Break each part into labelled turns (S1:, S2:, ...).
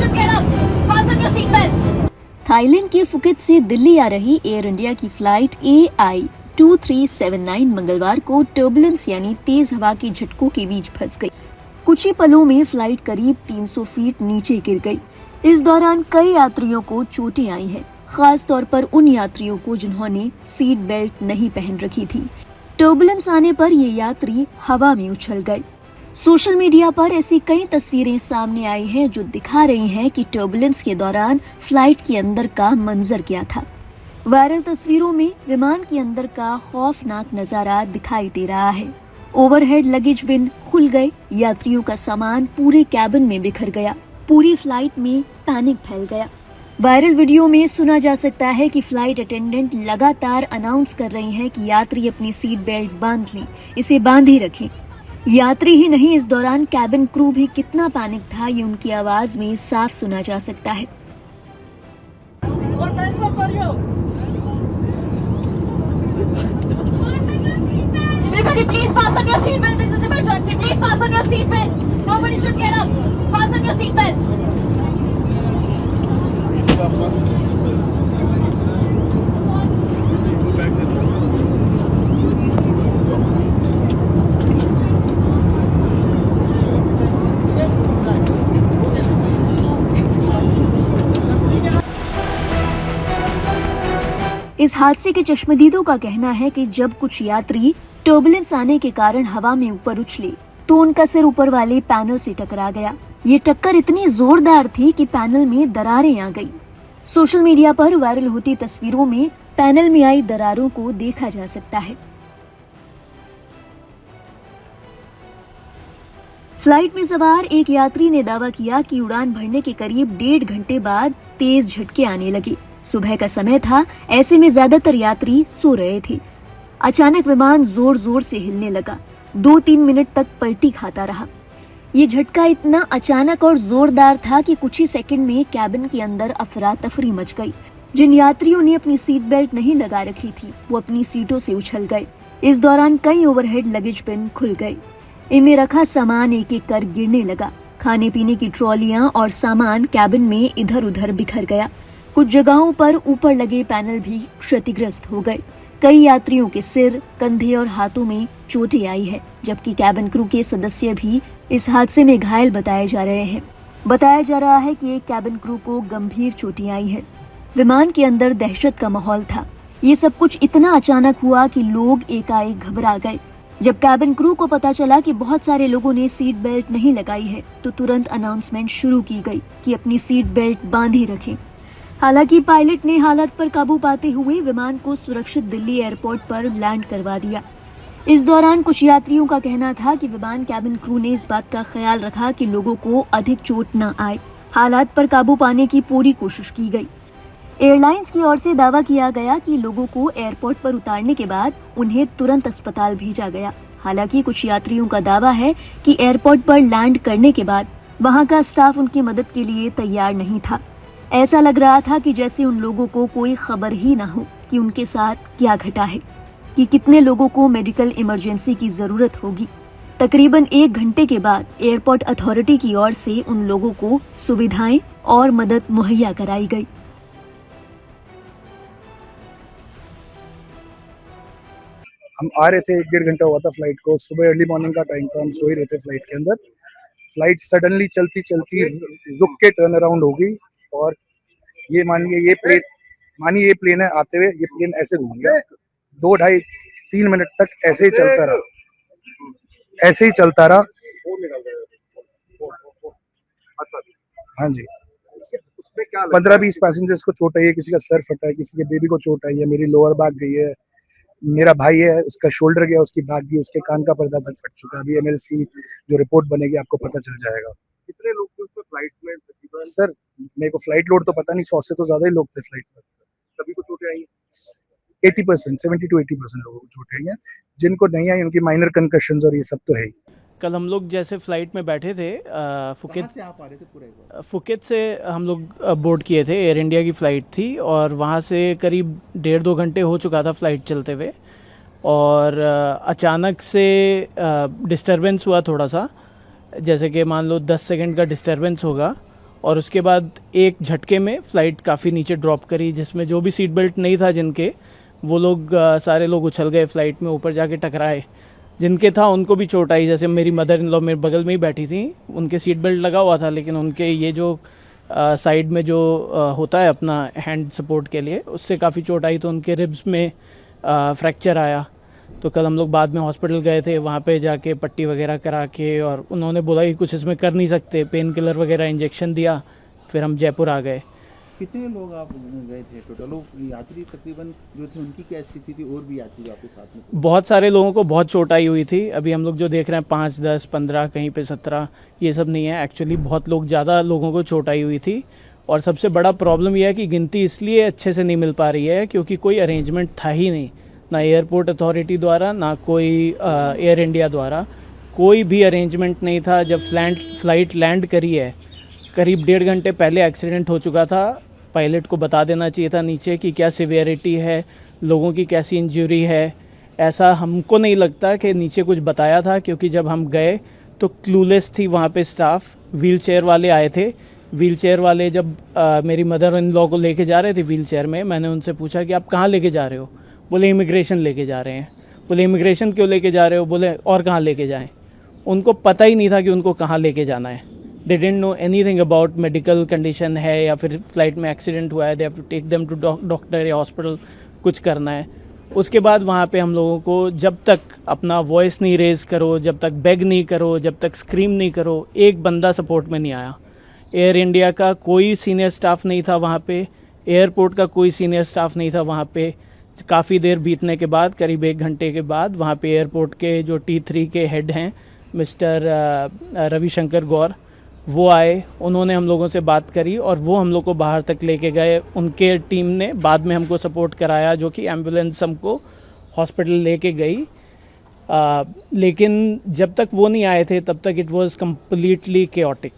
S1: should get up. Fasten your seatbelt.
S2: Thailand के Phuket से दिल्ली आ रही एयर इंडिया की फ्लाइट AI2379 मंगलवार को टर्बुलेंस यानी तेज हवा के झटकों के बीच फंस गई। कुछ ही पलों में फ्लाइट करीब 300 फीट नीचे गिर गई। इस दौरान कई यात्रियों को चोटें आई हैं, खास तौर पर उन यात्रियों को जिन्होंने सीट बेल्ट नहीं पहन रखी थी। टर्बुलेंस आने पर ये यात्री हवा में उछल गए। सोशल मीडिया पर ऐसी कई तस्वीरें सामने आई हैं जो दिखा रही हैं कि टर्बुलेंस के दौरान फ्लाइट के अंदर का मंजर क्या था। वायरल तस्वीरों में विमान के अंदर का खौफनाक नजारा दिखाई दे रहा है। ओवरहेड लगेज बिन खुल गए, यात्रियों का सामान पूरे कैबिन में बिखर गया, पूरी फ्लाइट में पैनिक फैल गया। वायरल वीडियो में सुना जा सकता है कि फ्लाइट अटेंडेंट लगातार अनाउंस कर रही हैं कि यात्री अपनी सीट बेल्ट बांध लें, इसे बांधे रखें। यात्री ही नहीं, इस दौरान कैबिन क्रू भी कितना पैनिक था ये उनकी आवाज में साफ सुना जा सकता है।
S1: Everybody, please fasten your seatbelt. This is a emergency. Please fasten your seatbelt. Nobody should get up. Fasten your seatbelt.
S2: इस हादसे के चश्मदीदों का कहना है कि जब कुछ यात्री टर्बुलेंस आने के कारण हवा में ऊपर उछले तो उनका सिर ऊपर वाले पैनल से टकरा गया। ये टक्कर इतनी जोरदार थी कि पैनल में दरारें आ गई। सोशल मीडिया पर वायरल होती तस्वीरों में पैनल में आई दरारों को देखा जा सकता है। फ्लाइट में सवार एक यात्री ने दावा किया कि उड़ान भरने के करीब 1.5 घंटे बाद तेज झटके आने लगे। सुबह का समय था, ऐसे में ज्यादातर यात्री सो रहे थे। अचानक विमान जोर जोर से हिलने लगा, 2-3 मिनट तक पलटी खाता रहा। ये झटका इतना अचानक और जोरदार था कि कुछ ही सेकंड में कैबिन के अंदर अफरा तफरी मच गई। जिन यात्रियों ने अपनी सीट बेल्ट नहीं लगा रखी थी वो अपनी सीटों से उछल गए। इस दौरान कई ओवरहेड लगेज बिन खुल गए, इनमें रखा सामान एक एक कर गिरने लगा। खाने पीने की ट्रॉलियां और सामान कैबिन में इधर उधर बिखर गया। कुछ जगहों पर ऊपर लगे पैनल भी क्षतिग्रस्त हो गए। कई यात्रियों के सिर, कंधे और हाथों में चोटें आई है, जबकि कैबिन क्रू के सदस्य भी इस हादसे में घायल बताए जा रहे हैं। बताया जा रहा है कि एक कैबिन क्रू को गंभीर चोटें आई है। विमान के अंदर दहशत का माहौल था। ये सब कुछ इतना अचानक हुआ कि लोग एकाएक घबरा गए। जब कैबिन क्रू को पता चला कि बहुत सारे लोगों ने सीट बेल्ट नहीं लगाई है तो तुरंत अनाउंसमेंट शुरू की गई कि अपनी सीट बेल्ट बांधे रखें। हालांकि पायलट ने हालत पर काबू पाते हुए विमान को सुरक्षित दिल्ली एयरपोर्ट पर लैंड करवा दिया। इस दौरान कुछ यात्रियों का कहना था कि विमान कैबिन क्रू ने इस बात का ख्याल रखा कि लोगों को अधिक चोट न आए। हालात पर काबू पाने की पूरी कोशिश की गई। एयरलाइंस की ओर से दावा किया गया कि लोगों को एयरपोर्ट पर उतारने के बाद उन्हें तुरंत अस्पताल भेजा गया। हालांकि कुछ यात्रियों का दावा है कि एयरपोर्ट पर लैंड करने के बाद वहां का स्टाफ उनकी मदद के लिए तैयार नहीं था। ऐसा लग रहा था कि जैसे उन लोगों को कोई खबर ही ना हो कि उनके साथ क्या घटा है, कि कितने लोगों को मेडिकल इमरजेंसी की जरूरत होगी। तकरीबन 1 घंटे के बाद एयरपोर्ट अथॉरिटी की ओर से उन लोगों को सुविधाएं और मदद मुहैया कराई गई।
S3: हम आ रहे थे, 1-1.5 घंटा हुआ था फ्लाइट को। सुबह अर्ली मॉर्निंग का टाइम था, हम सो ही रहे थे फ्लाइट के अंदर। फ्लाइट सडनली चलती चलती रुक के टर्न अराउंड हो गई और ये मानिए ये प्लेन है, आते हुए ये प्लेन ऐसे घूम गया। 2-2.5-3 मिनट तक ऐसे ही चलता रहा। हाँ जी, 15-20 पैसेंजर्स को चोट आई है, किसी का सर फटा है, किसी के बेबी को चोट आई है, मेरी लोअर बैक गई है, मेरा भाई है उसका शोल्डर गया, उसकी बैक गई, उसके कान का पर्दा तक फट चुका है। अभी MLC जो रिपोर्ट बनेगी आपको पता चल जाएगा।
S4: कितने लोग थे उसमें फ्लाइट में?
S3: सर मेरे को फ्लाइट लोड तो पता नहीं, 100 से तो ज्यादा ही लोग थे फ्लाइट में।
S4: सभी को चोटें आई?
S3: 80%, 70 to 80% लोगों को चोटें आई हैं। जिनको नहीं आई उनकी माइनर कंकशंस और ये सब तो है ही।
S5: कल हम लोग जैसे फ़्लाइट में बैठे थे, फुकेत से आप आ रहे थे पूरे? फुकेत से हम लोग बोर्ड किए थे, एयर इंडिया की फ़्लाइट थी और वहाँ से करीब 1.5-2 घंटे हो चुका था फ़्लाइट चलते हुए और अचानक से डिस्टर्बेंस हुआ थोड़ा सा, जैसे कि मान लो 10 सेकंड का डिस्टर्बेंस होगा और उसके बाद एक झटके में फ़्लाइट काफ़ी नीचे ड्रॉप करी, जिसमें जो भी सीट बेल्ट नहीं था जिनके, वो लोग सारे लोग उछल गए फ़्लाइट में, ऊपर जाके टकराए। जिनके था उनको भी चोट आई, जैसे मेरी मदर इन लॉ मेरे बगल में ही बैठी थी, उनके सीट बेल्ट लगा हुआ था, लेकिन उनके ये जो साइड में जो होता है अपना हैंड सपोर्ट के लिए, उससे काफ़ी चोट आई, तो उनके रिब्स में फ्रैक्चर आया। तो कल हम लोग बाद में हॉस्पिटल गए थे, वहाँ पे जाके पट्टी वगैरह करा के, और उन्होंने बोला कि कुछ इसमें कर नहीं सकते, पेन किलर वगैरह इंजेक्शन दिया, फिर हम जयपुर आ गए।
S6: कितने लोग आप गए थे टोटल? यात्री तकरीबन जो थे उनकी क्या स्थिति थी, और भी यात्री आपके साथ में?
S5: बहुत सारे लोगों को बहुत चोट आई हुई थी। अभी हम लोग जो देख रहे हैं 5, 10, 15, कहीं पे 17, ये सब नहीं है। एक्चुअली बहुत लोग, ज़्यादा लोगों को चोट आई हुई थी। और सबसे बड़ा प्रॉब्लम यह है कि गिनती इसलिए अच्छे से नहीं मिल पा रही है क्योंकि कोई अरेंजमेंट था ही नहीं, ना एयरपोर्ट अथॉरिटी द्वारा, ना कोई एयर इंडिया द्वारा, कोई भी अरेंजमेंट नहीं था। जब फ़्लाइट लैंड करी है, करीब 1.5 घंटे पहले एक्सीडेंट हो चुका था। पायलट को बता देना चाहिए था नीचे कि क्या सिवियरिटी है, लोगों की कैसी इंजरी है। ऐसा हमको नहीं लगता कि नीचे कुछ बताया था, क्योंकि जब हम गए तो क्लूलेस थी वहाँ पे स्टाफ। व्हील चेयर वाले आए थे। व्हील चेयर वाले जब मेरी मदर इन लॉ को लेके जा रहे थे व्हील चेयर में, मैंने उनसे पूछा कि आप कहाँ लेके जा रहे हो? बोले इमिग्रेशन लेके जा रहे हैं। बोले इमिग्रेशन क्यों लेके जा रहे हो? बोले और कहाँ लेके जाएं? उनको पता ही नहीं था कि उनको कहाँ लेके जाना है। They didn't know anything about medical condition है या फिर फ्लाइट में एक्सीडेंट हुआ है, they have to take them to doctor या हॉस्पिटल, कुछ करना है। उसके बाद वहाँ पे हम लोगों को जब तक अपना वॉइस नहीं रेज करो, जब तक बेग नहीं करो, जब तक स्क्रीम नहीं करो, एक बंदा सपोर्ट में नहीं आया। एयर इंडिया का कोई सीनियर स्टाफ नहीं था वहाँ पे, एयरपोर्ट का कोई सीनियर स्टाफ नहीं था वहाँ पे। काफ़ी देर बीतने के बाद, करीब 1 घंटे के बाद, वहाँ पे एयरपोर्ट के जो T3 के हेड हैं मिस्टर रविशंकर गौर, वो आए। उन्होंने हम लोगों से बात करी और वो हम लोग को बाहर तक लेके गए। उनके टीम ने बाद में हमको सपोर्ट कराया, जो कि एम्बुलेंस हमको हॉस्पिटल लेके गई। लेकिन जब तक वो नहीं आए थे तब तक इट वाज कम्प्लीटली केओटिक,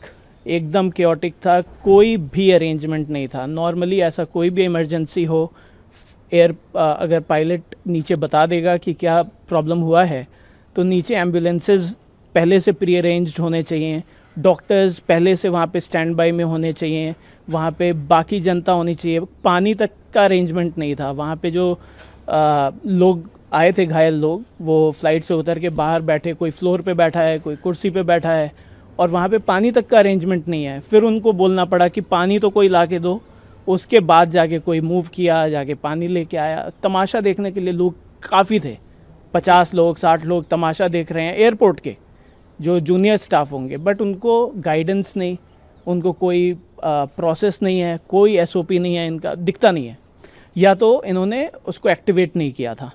S5: एकदम केओटिक था। कोई भी अरेंजमेंट नहीं था। नॉर्मली ऐसा कोई भी इमरजेंसी हो, अगर पायलट नीचे बता देगा कि क्या प्रॉब्लम हुआ है, तो नीचे एम्बुलेंसेज पहले से प्री अरेंज्ड होने चाहिए, डॉक्टर्स पहले से वहाँ पे स्टैंड बाय में होने चाहिए, वहाँ पे बाकी जनता होनी चाहिए। पानी तक का अरेंजमेंट नहीं था। वहाँ पे जो लोग आए थे, घायल लोग, वो फ्लाइट से उतर के बाहर बैठे, कोई फ्लोर पे बैठा है, कोई कुर्सी पे बैठा है, और वहाँ पे पानी तक का अरेंजमेंट नहीं है। फिर उनको बोलना पड़ा कि पानी तो कोई ला के दो, उसके बाद जाके कोई मूव किया, जाके पानी लेके आया। तमाशा देखने के लिए लोग काफ़ी थे, 50 लोग 60 लोग तमाशा देख रहे हैं एयरपोर्ट के, जो जूनियर स्टाफ होंगे, बट उनको गाइडेंस नहीं, उनको कोई प्रोसेस नहीं है, कोई SOP नहीं है, इनका दिखता नहीं है, या तो इन्होंने उसको एक्टिवेट नहीं किया था।